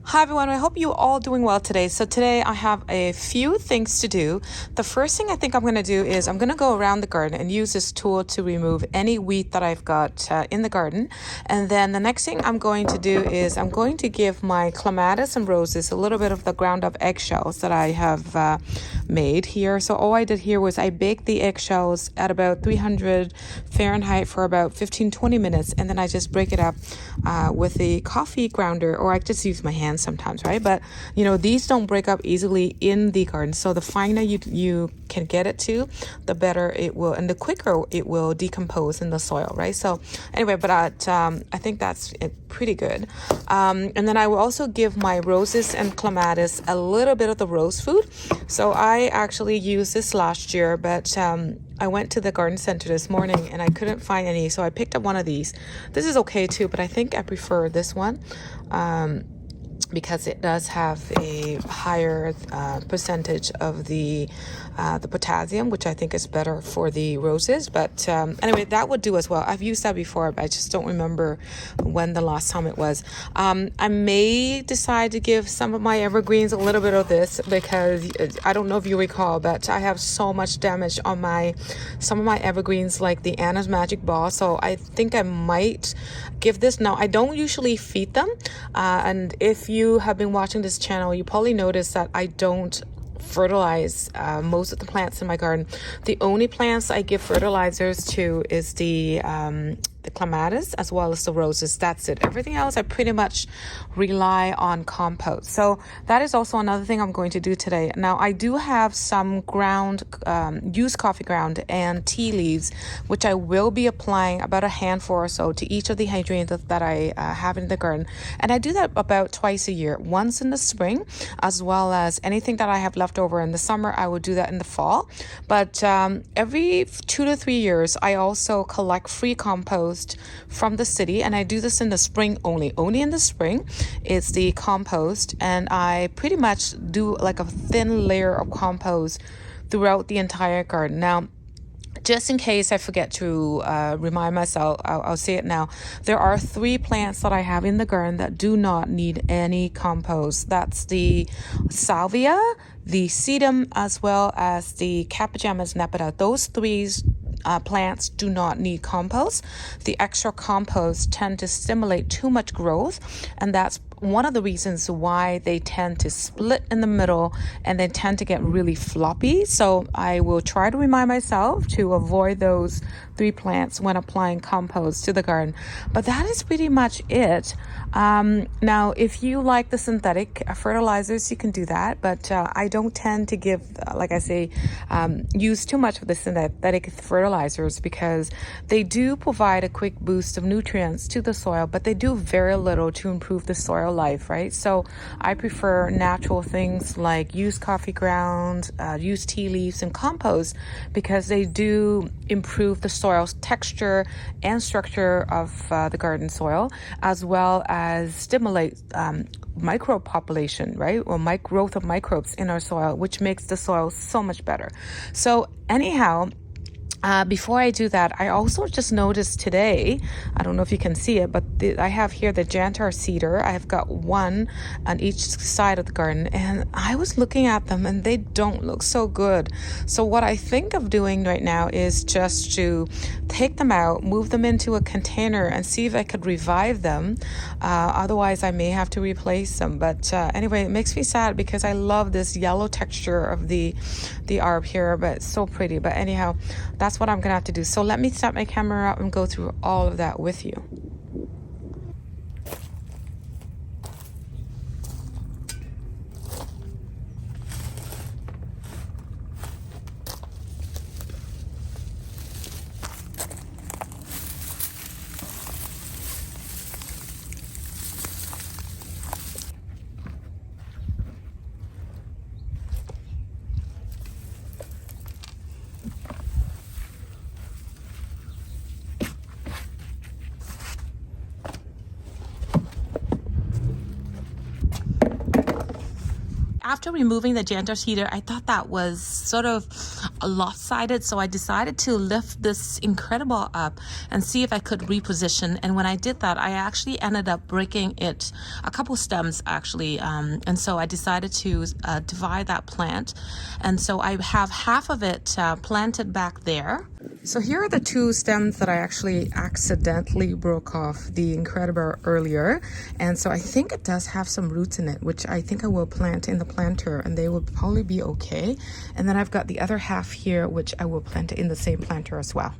Hi everyone, I hope you all doing well today. So today I have a few things to do. The first thing I think I'm going to do is I'm going to go around the garden and use this tool to remove any weed that I've got in the garden. And then the next thing I'm going to do is I'm going to give my clematis and roses a little bit of the ground up eggshells that I have made here. So all I did here was I baked the eggshells at about 300 Fahrenheit for about 15-20 minutes, and then I just break it up with the coffee grounder, or I just use my hands sometimes, right? But you know, these don't break up easily in the garden, so the finer you can get it to, the better it will, and the quicker it will decompose in the soil, right? So anyway, but I think that's pretty good. And then I will also give my roses and clematis a little bit of the rose food. So I actually used this last year, but I went to the garden center this morning and I couldn't find any, so I picked up one of these. This is okay too, but I think I prefer this one because it does have a higher percentage of the potassium, which I think is better for the roses. But anyway, that would do as well. I've used that before, but I just don't remember when the last time it was. I may decide to give some of my evergreens a little bit of this, because I don't know if you recall, but I have so much damage on some of my evergreens, like the Anna's Magic Ball. So I think I might give this. Now, I don't usually feed them, and if you have been watching this channel, you probably noticed that I don't fertilize most of the plants in my garden. The only plants I give fertilizers to is the clematis as well as the roses. That's it. Everything else I pretty much rely on compost. So that is also another thing I'm going to do today. Now, I do have some ground used coffee ground and tea leaves, which I will be applying about a handful or so to each of the hydrangeas that I have in the garden. And I do that about twice a year, once in the spring, as well as anything that I have left over in the summer. I will do that in the fall. But every 2 to 3 years, I also collect free compost from the city, and I do this in the spring only in the spring. It's the compost, and I pretty much do like a thin layer of compost throughout the entire garden. Now, just in case I forget to remind myself, I'll say it now. There are 3 plants that I have in the garden that do not need any compost. That's the salvia, the sedum, as well as the Cappagemus nepeta. Those 3 plants do not need compost. The extra compost tend to stimulate too much growth, and that's one of the reasons why they tend to split in the middle and they tend to get really floppy. So I will try to remind myself to avoid those 3 plants when applying compost to the garden. But that is pretty much it. Now, if you like the synthetic fertilizers, you can do that. But I don't tend to give, like I say, use too much of the synthetic fertilizers, because they do provide a quick boost of nutrients to the soil, but they do very little to improve the soil life, right? So I prefer natural things like used coffee ground, used tea leaves, and compost, because they do improve the soil's texture and structure of the garden soil, as well as stimulate microbe population, right? Or growth of microbes in our soil, which makes the soil so much better. So anyhow, before I do that, I also just noticed today, I don't know if you can see it, but I have here the jantar cedar. I have got one on each side of the garden, and I was looking at them and they don't look so good. So what I think of doing right now is just to take them out, move them into a container, and see if I could revive them. Otherwise, I may have to replace them. But anyway, it makes me sad because I love this yellow texture of the arbor here, but it's so pretty. But anyhow, that's what I'm gonna have to do. So let me set my camera up and go through all of that with you. After removing the jantar cedar, I thought that was sort of lopsided, so I decided to lift this incredible up and see if I could reposition. And when I did that, I actually ended up breaking it, a couple stems actually, and so I decided to divide that plant, and so I have half of it planted back there. So here are the two stems that I actually accidentally broke off the Incredible earlier, and so I think it does have some roots in it, which I think I will plant in the planter, and they will probably be okay. And then I've got the other half here, which I will plant in the same planter as well.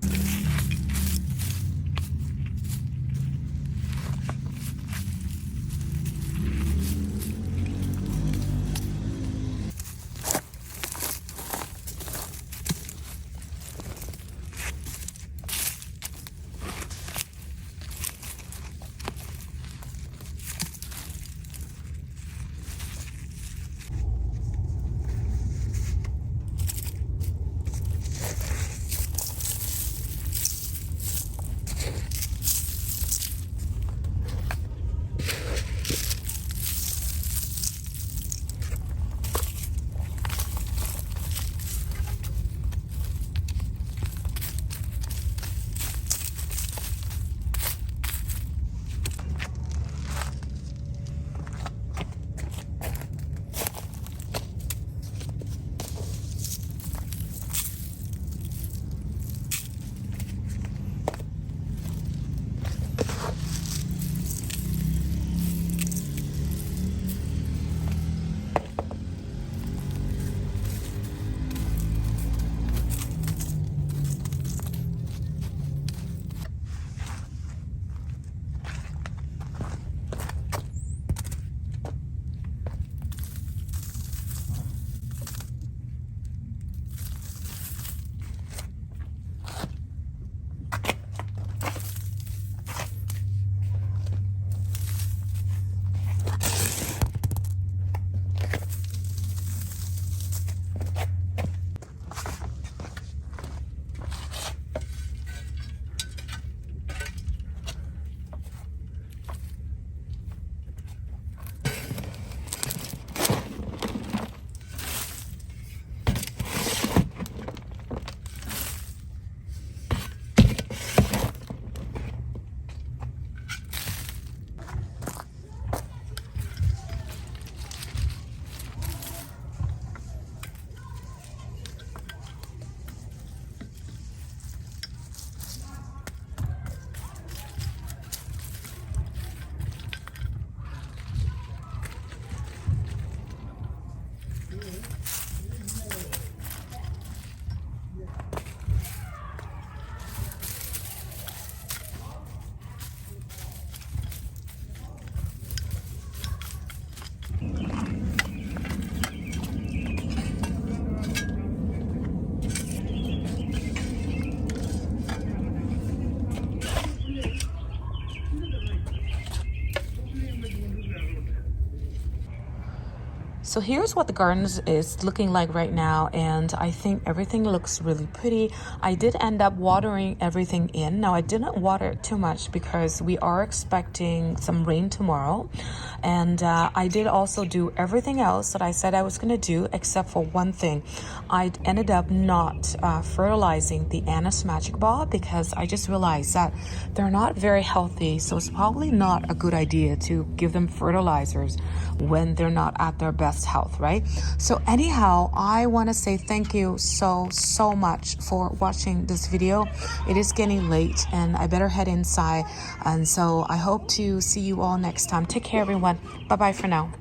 So here's what the garden is looking like right now, and I think everything looks really pretty. I did end up watering everything in. Now I didn't water it too much because we are expecting some rain tomorrow, and I did also do everything else that I said I was going to do except for one thing. I ended up not fertilizing the Anna's Magic Ball because I just realized that they're not very healthy, so it's probably not a good idea to give them fertilizers when they're not at their best health, right? So anyhow, I want to say thank you so much for watching this video. It is getting late and I better head inside, and so I hope to see you all next time. Take care, everyone. Bye bye for now.